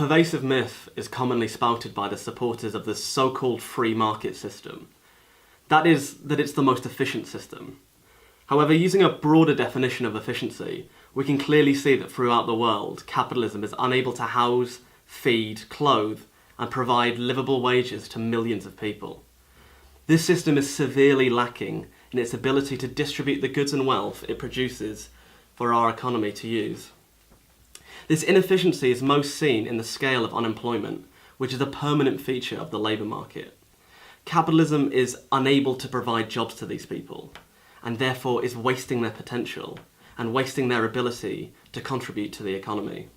pervasive myth is commonly spouted by the supporters of the so-called free market system. That is, that it's the most efficient system. However, using a broader definition of efficiency, we can clearly see that throughout the world, capitalism is unable to house, feed, clothe, and provide livable wages to millions of people. This system is severely lacking in its ability to distribute the goods and wealth it produces for our economy to use. This inefficiency is most seen in the scale of unemployment, which is a permanent feature of the labour market. Capitalism is unable to provide jobs to these people, and therefore is wasting their potential and wasting their ability to contribute to the economy.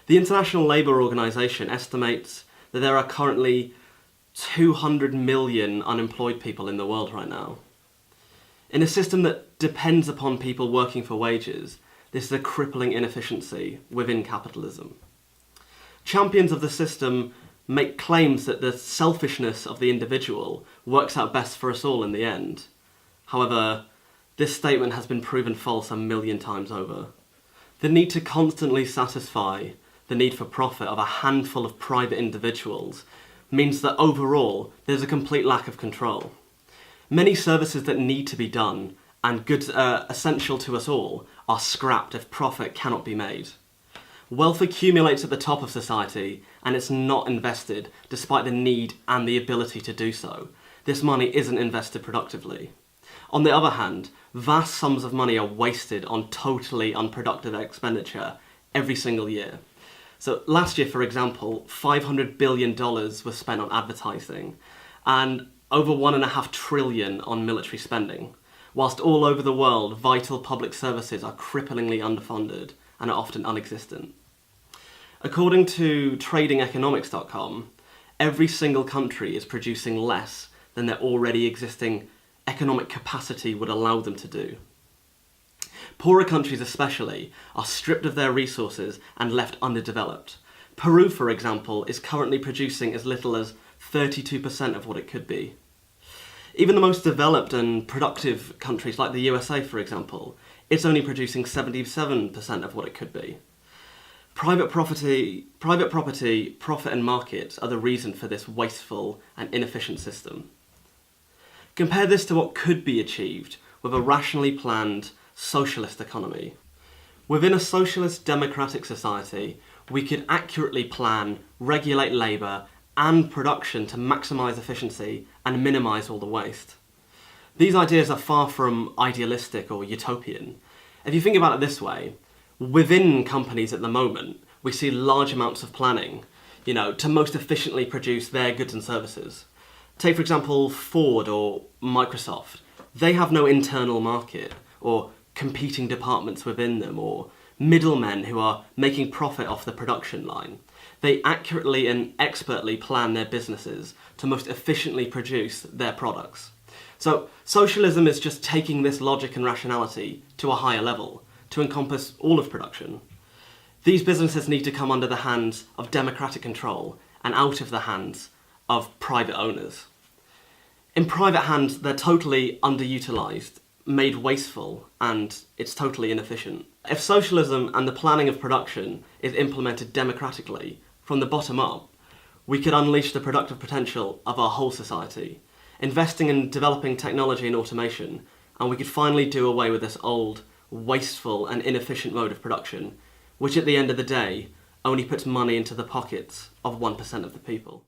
The International Labour Organization estimates that there are currently 200 million unemployed people in the world right now. In a system that depends upon people working for wages, this is a crippling inefficiency within capitalism. Champions of the system make claims that the selfishness of the individual works out best for us all in the end. However, this statement has been proven false a million times over. The need to constantly satisfy the need for profit of a handful of private individuals means that overall there's a complete lack of control. Many services that need to be done and goods essential to us all are scrapped if profit cannot be made. Wealth accumulates at the top of society and it's not invested despite the need and the ability to do so. This money isn't invested productively. On the other hand, vast sums of money are wasted on totally unproductive expenditure every single year. So last year, for example, $500 billion was spent on advertising and over $1.5 trillion on military spending, whilst all over the world vital public services are cripplingly underfunded and are often non-existent. According to tradingeconomics.com, every single country is producing less than their already existing economic capacity would allow them to do. Poorer countries especially are stripped of their resources and left underdeveloped. Peru, for example, is currently producing as little as 32% of what it could be. Even the most developed and productive countries like the USA, for example, it's only producing 77% of what it could be. Private property, profit and markets are the reason for this wasteful and inefficient system. Compare this to what could be achieved with a rationally planned socialist economy. Within a socialist democratic society, we could accurately plan, regulate labour and production to maximise efficiency and minimise all the waste. These ideas are far from idealistic or utopian. If you think about it this way, within companies at the moment, we see large amounts of planning, to most efficiently produce their goods and services. Take, for example, Ford or Microsoft. They have no internal market or competing departments within them or middlemen who are making profit off the production line. They accurately and expertly plan their businesses to most efficiently produce their products. So socialism is just taking this logic and rationality to a higher level to encompass all of production. These businesses need to come under the hands of democratic control and out of the hands of private owners. In private hands, they're totally underutilised, made wasteful, and it's totally inefficient. If socialism and the planning of production is implemented democratically, from the bottom up, we could unleash the productive potential of our whole society, investing in developing technology and automation, and we could finally do away with this old, wasteful and inefficient mode of production, which at the end of the day only puts money into the pockets of 1% of the people.